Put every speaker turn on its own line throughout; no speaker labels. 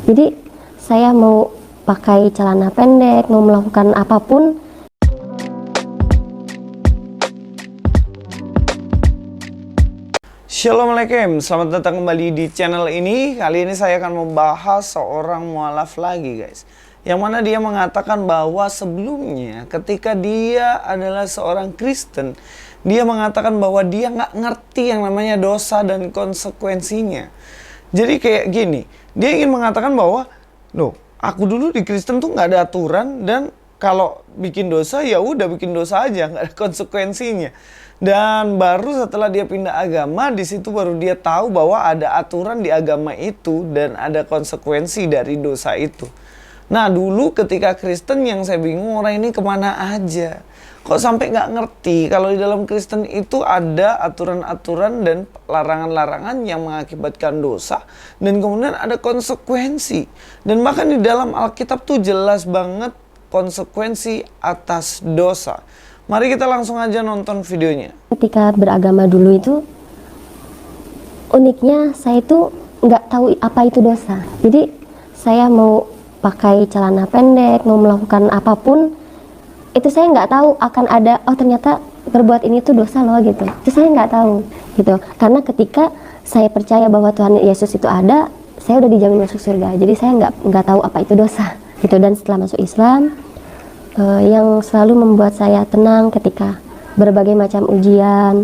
Jadi saya mau pakai celana pendek, mau melakukan apapun.
Assalamualaikum, selamat datang kembali di channel ini. Kali ini saya akan membahas seorang mualaf lagi guys, yang mana dia mengatakan bahwa sebelumnya ketika dia adalah seorang Kristen, dia mengatakan bahwa dia nggak ngerti yang namanya dosa dan konsekuensinya. Jadi kayak gini, dia ingin mengatakan bahwa loh, aku dulu di Kristen tuh nggak ada aturan, dan kalau bikin dosa ya udah bikin dosa aja, nggak ada konsekuensinya. Dan baru setelah dia pindah agama, di situ baru dia tahu bahwa ada aturan di agama itu dan ada konsekuensi dari dosa itu. Nah dulu ketika Kristen yang saya bingung, orang ini kemana aja? Kok sampai nggak ngerti kalau di dalam Kristen itu ada aturan-aturan dan larangan-larangan yang mengakibatkan dosa, dan kemudian ada konsekuensi. Dan bahkan di dalam Alkitab tuh jelas banget konsekuensi atas dosa. Mari kita langsung aja nonton videonya.
Ketika beragama dulu itu, uniknya saya itu nggak tahu apa itu dosa. Jadi saya mau pakai celana pendek, mau melakukan apapun, itu saya nggak tahu akan ada, oh ternyata berbuat ini tuh dosa loh gitu. Itu saya nggak tahu gitu. Karena ketika saya percaya bahwa Tuhan Yesus itu ada, saya udah dijamin masuk surga. Jadi saya nggak tahu apa itu dosa gitu. Dan setelah masuk Islam, yang selalu membuat saya tenang ketika berbagai macam ujian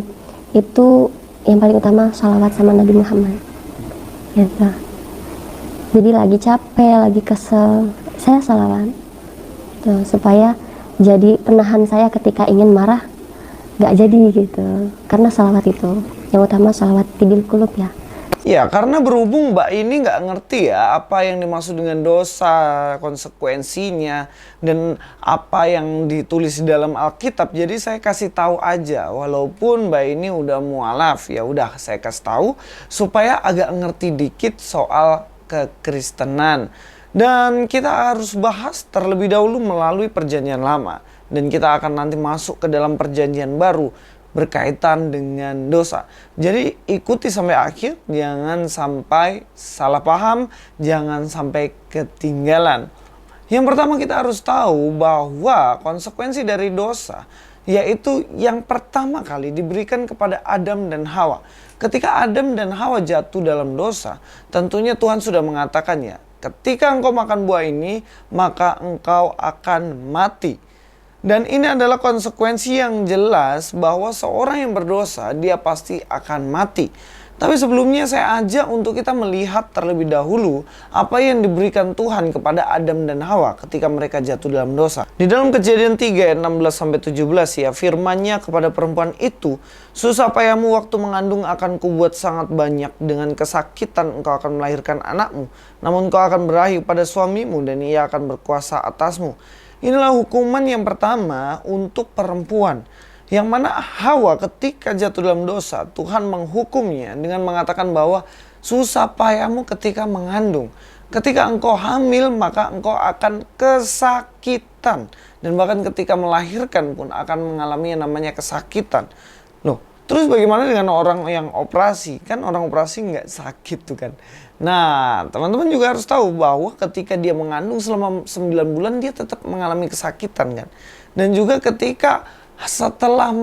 itu yang paling utama sholawat sama Nabi Muhammad gitu. Jadi lagi capek, lagi kesel, saya sholawat gitu, supaya jadi penahan saya ketika ingin marah, gak jadi gitu. Karena sholawat itu yang utama, sholawat tibil kulub ya.
Ya, karena berhubung Mbak ini nggak ngerti ya apa yang dimaksud dengan dosa, konsekuensinya, dan apa yang ditulis di dalam Alkitab. Jadi saya kasih tahu aja, walaupun Mbak ini udah mualaf, ya udah saya kasih tahu supaya agak ngerti dikit soal kekristenan. Dan kita harus bahas terlebih dahulu melalui perjanjian lama, dan kita akan nanti masuk ke dalam perjanjian baru berkaitan dengan dosa. Jadi ikuti sampai akhir, jangan sampai salah paham, jangan sampai ketinggalan. Yang pertama kita harus tahu bahwa konsekuensi dari dosa, yaitu yang pertama kali diberikan kepada Adam dan Hawa. Ketika Adam dan Hawa jatuh dalam dosa, tentunya Tuhan sudah mengatakannya, ketika engkau makan buah ini, maka engkau akan mati. Dan ini adalah konsekuensi yang jelas bahwa seorang yang berdosa, dia pasti akan mati. Tapi sebelumnya saya ajak untuk kita melihat terlebih dahulu apa yang diberikan Tuhan kepada Adam dan Hawa ketika mereka jatuh dalam dosa. Di dalam Kejadian 3 ayat 16-17 ya, firman-Nya kepada perempuan itu, susah payahmu waktu mengandung akan kubuat sangat banyak, dengan kesakitan engkau akan melahirkan anakmu, namun engkau akan berahi pada suamimu dan ia akan berkuasa atasmu. Inilah hukuman yang pertama untuk perempuan, yang mana Hawa ketika jatuh dalam dosa, Tuhan menghukumnya dengan mengatakan bahwa susah payahmu ketika mengandung. Ketika engkau hamil, maka engkau akan kesakitan. Dan bahkan ketika melahirkan pun akan mengalami yang namanya kesakitan. Loh, terus bagaimana dengan orang yang operasi? Kan orang operasi nggak sakit tuh kan. Nah, teman-teman juga harus tahu bahwa ketika dia mengandung selama 9 bulan, dia tetap mengalami kesakitan kan. Dan juga ketika setelah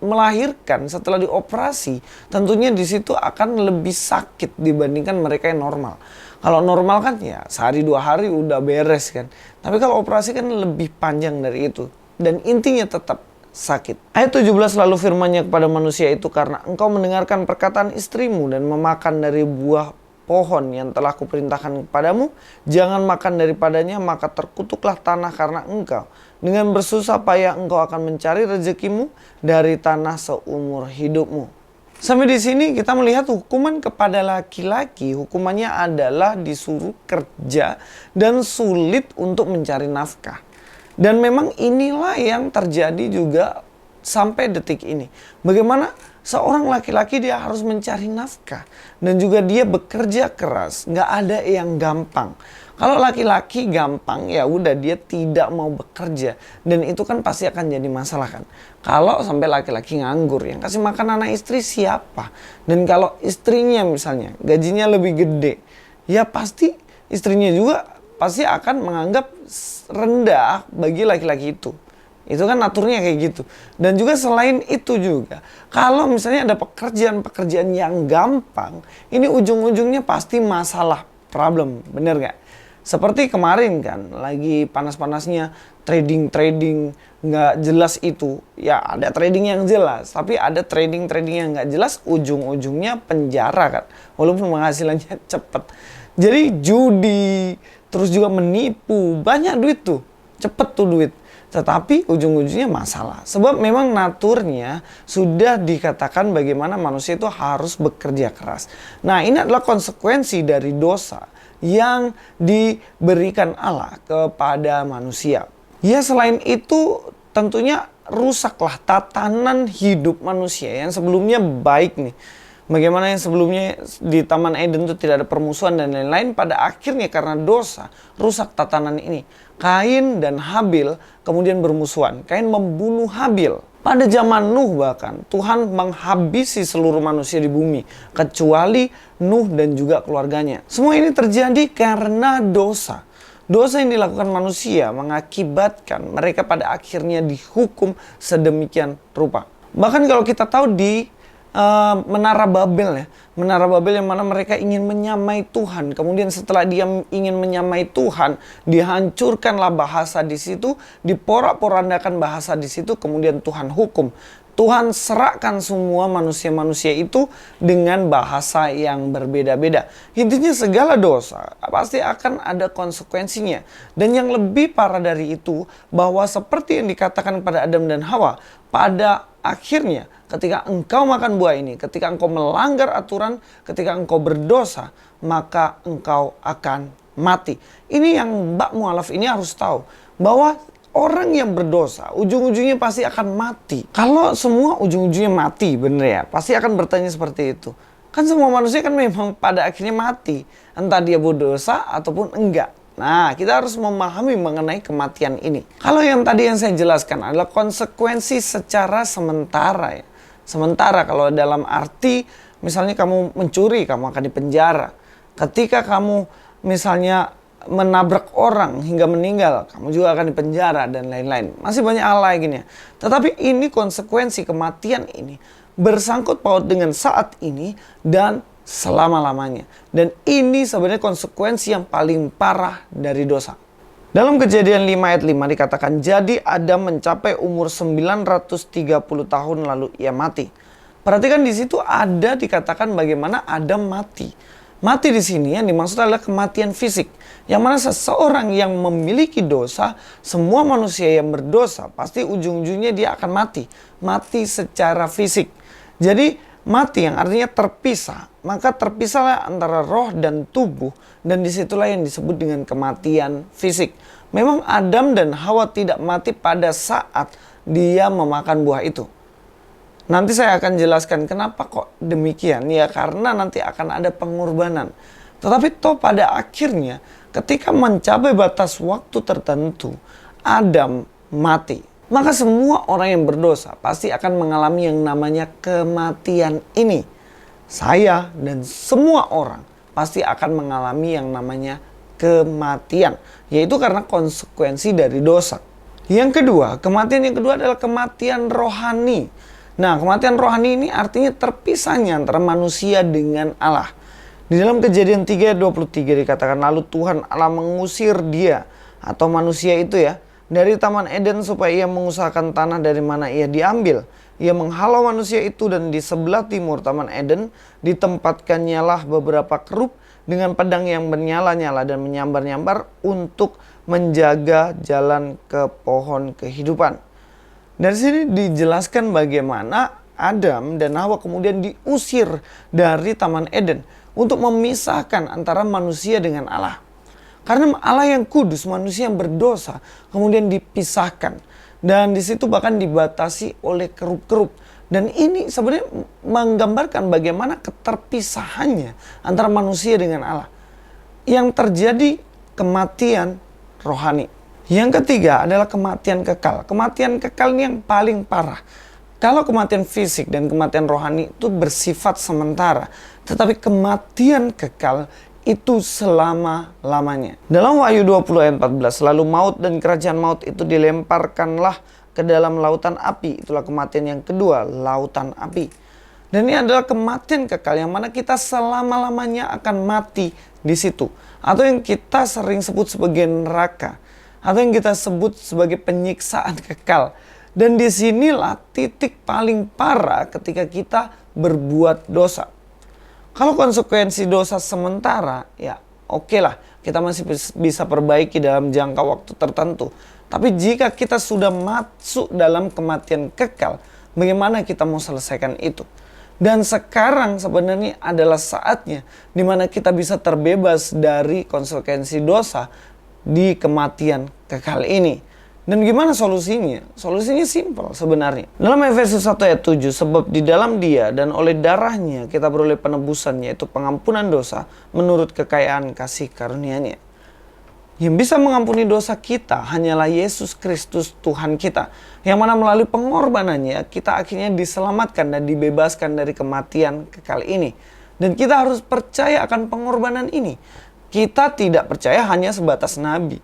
melahirkan, setelah dioperasi, tentunya di situ akan lebih sakit dibandingkan mereka yang normal. Kalau normal kan ya sehari 2 hari udah beres kan. Tapi kalau operasi kan lebih panjang dari itu. Dan intinya tetap sakit. Ayat 17, lalu firman-Nya kepada manusia itu, karena engkau mendengarkan perkataan istrimu dan memakan dari buah pohon yang telah kuperintahkan kepadamu, jangan makan daripadanya, maka terkutuklah tanah karena engkau. Dengan bersusah payah engkau akan mencari rezekimu dari tanah seumur hidupmu. Sampai di sini kita melihat hukuman kepada laki-laki, hukumannya adalah disuruh kerja dan sulit untuk mencari nafkah. Dan memang inilah yang terjadi juga sampai detik ini. Bagaimana seorang laki-laki dia harus mencari nafkah, dan juga dia bekerja keras, nggak ada yang gampang. Kalau laki-laki gampang, ya udah dia tidak mau bekerja, dan itu kan pasti akan jadi masalah kan. Kalau sampai laki-laki nganggur, yang kasih makan anak istri siapa? Dan kalau istrinya misalnya gajinya lebih gede, ya pasti istrinya juga pasti akan menganggap rendah bagi laki-laki itu. Itu kan naturnya kayak gitu. Dan juga selain itu juga, kalau misalnya ada pekerjaan-pekerjaan yang gampang, ini ujung-ujungnya pasti masalah, problem, bener nggak? Seperti kemarin kan, lagi panas-panasnya trading nggak jelas itu. Ya ada trading yang jelas, tapi ada trading yang nggak jelas, ujung-ujungnya penjara kan. Walaupun penghasilannya cepet. Jadi judi, terus juga menipu, banyak duit tuh, cepet tuh duit. Tetapi ujung-ujungnya masalah. Sebab memang naturnya sudah dikatakan bagaimana manusia itu harus bekerja keras. Nah, ini adalah konsekuensi dari dosa yang diberikan Allah kepada manusia. Ya, selain itu tentunya rusaklah tatanan hidup manusia yang sebelumnya baik nih. Bagaimana yang sebelumnya di Taman Eden itu tidak ada permusuhan dan lain-lain, pada akhirnya karena dosa rusak tatanan ini. Kain dan Habil kemudian bermusuhan. Kain membunuh Habil. Pada zaman Nuh bahkan Tuhan menghabisi seluruh manusia di bumi kecuali Nuh dan juga keluarganya. Semua ini terjadi karena dosa. Dosa yang dilakukan manusia mengakibatkan mereka pada akhirnya dihukum sedemikian rupa. Bahkan kalau kita tahu di Menara Babel ya. Menara Babel yang mana mereka ingin menyamai Tuhan. Kemudian setelah dia ingin menyamai Tuhan, dihancurkanlah bahasa di situ, diporak-porandakan bahasa di situ, kemudian Tuhan hukum. Tuhan serahkan semua manusia-manusia itu dengan bahasa yang berbeda-beda. Intinya segala dosa pasti akan ada konsekuensinya. Dan yang lebih parah dari itu, bahwa seperti yang dikatakan pada Adam dan Hawa, pada akhirnya ketika engkau makan buah ini, ketika engkau melanggar aturan, ketika engkau berdosa, maka engkau akan mati. Ini yang Mbak Mu'alaf ini harus tahu, bahwa orang yang berdosa ujung-ujungnya pasti akan mati. Kalau semua ujung-ujungnya mati, bener ya, pasti akan bertanya seperti itu. Kan semua manusia kan memang pada akhirnya mati, entah dia berdosa ataupun enggak. Nah, kita harus memahami mengenai kematian ini. Kalau yang tadi yang saya jelaskan adalah konsekuensi secara sementara ya. Sementara kalau dalam arti misalnya kamu mencuri, kamu akan dipenjara. Ketika kamu misalnya menabrak orang hingga meninggal, kamu juga akan dipenjara dan lain-lain. Masih banyak hal lagi nih. Tetapi ini konsekuensi kematian ini bersangkut paut dengan saat ini dan selama-lamanya. Dan ini sebenarnya konsekuensi yang paling parah dari dosa. Dalam Kejadian 5 ayat 5 dikatakan, jadi Adam mencapai umur 930 tahun lalu ia mati. Perhatikan di situ ada dikatakan bagaimana Adam mati. Mati di sini yang dimaksud adalah kematian fisik. Yang mana seseorang yang memiliki dosa, semua manusia yang berdosa pasti ujung-ujungnya dia akan mati. Mati secara fisik. Jadi mati yang artinya terpisah, maka terpisahlah antara roh dan tubuh, dan disitulah yang disebut dengan kematian fisik. Memang Adam dan Hawa tidak mati pada saat dia memakan buah itu. Nanti saya akan jelaskan kenapa kok demikian, ya karena nanti akan ada pengorbanan. Tetapi toh pada akhirnya ketika mencapai batas waktu tertentu, Adam mati. Maka semua orang yang berdosa pasti akan mengalami yang namanya kematian ini. Saya dan semua orang pasti akan mengalami yang namanya kematian. Yaitu karena konsekuensi dari dosa. Yang kedua, kematian yang kedua adalah kematian rohani. Nah, kematian rohani ini artinya terpisahnya antara manusia dengan Allah. Di dalam Kejadian 3 ayat 23 dikatakan, lalu Tuhan Allah mengusir dia atau manusia itu ya, dari Taman Eden supaya ia mengusahakan tanah dari mana ia diambil. Ia menghalau manusia itu dan di sebelah timur Taman Eden ditempatkannya beberapa kerub dengan pedang yang menyala-nyala dan menyambar-nyambar untuk menjaga jalan ke pohon kehidupan. Dari sini dijelaskan bagaimana Adam dan Hawa kemudian diusir dari Taman Eden untuk memisahkan antara manusia dengan Allah. Karena Allah yang kudus, manusia yang berdosa kemudian dipisahkan. Dan di situ bahkan dibatasi oleh kerub-kerub. Dan ini sebenarnya menggambarkan bagaimana keterpisahannya antara manusia dengan Allah. Yang terjadi kematian rohani. Yang ketiga adalah kematian kekal. Kematian kekal ini yang paling parah. Kalau kematian fisik dan kematian rohani itu bersifat sementara. Tetapi kematian kekal itu selama-lamanya. Dalam Wahyu 20 ayat 14, lalu maut dan kerajaan maut itu dilemparkanlah ke dalam lautan api. Itulah kematian yang kedua, lautan api. Dan ini adalah kematian kekal yang mana kita selama-lamanya akan mati di situ. Atau yang kita sering sebut sebagai neraka. Atau yang kita sebut sebagai penyiksaan kekal. Dan disinilah titik paling parah ketika kita berbuat dosa. Kalau konsekuensi dosa sementara, ya oke lah, kita masih bisa perbaiki dalam jangka waktu tertentu. Tapi jika kita sudah masuk dalam kematian kekal, bagaimana kita mau selesaikan itu? Dan sekarang sebenarnya adalah saatnya di mana kita bisa terbebas dari konsekuensi dosa di kematian kekal ini. Dan gimana solusinya? Solusinya simpel sebenarnya. Dalam Efesus 1 ayat 7, sebab di dalam Dia dan oleh darahnya kita beroleh penebusan, yaitu pengampunan dosa menurut kekayaan kasih karunia-Nya. Yang bisa mengampuni dosa kita hanyalah Yesus Kristus Tuhan kita. Yang mana melalui pengorbanannya kita akhirnya diselamatkan dan dibebaskan dari kematian kekal ini. Dan kita harus percaya akan pengorbanan ini. Kita tidak percaya hanya sebatas nabi.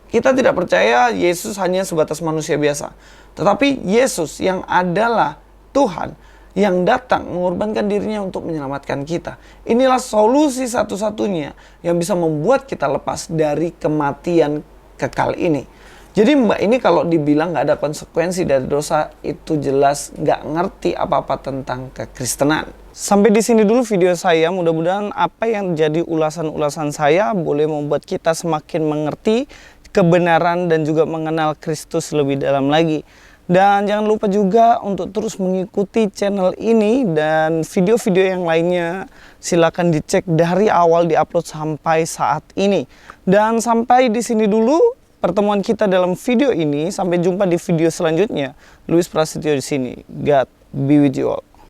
Kita tidak percaya Yesus hanya sebatas manusia biasa. Tetapi Yesus yang adalah Tuhan yang datang mengorbankan dirinya untuk menyelamatkan kita. Inilah solusi satu-satunya yang bisa membuat kita lepas dari kematian kekal ini. Jadi Mbak ini kalau dibilang gak ada konsekuensi dari dosa, itu jelas gak ngerti apa-apa tentang kekristenan. Sampai di sini dulu video saya. Mudah-mudahan apa yang jadi ulasan-ulasan saya boleh membuat kita semakin mengerti kebenaran dan juga mengenal Kristus lebih dalam lagi. Dan jangan lupa juga untuk terus mengikuti channel ini dan video-video yang lainnya silakan dicek dari awal diupload sampai saat ini. Dan sampai di sini dulu pertemuan kita dalam video ini. Sampai jumpa di video selanjutnya. Luis Prasetyo di sini. God be with you all.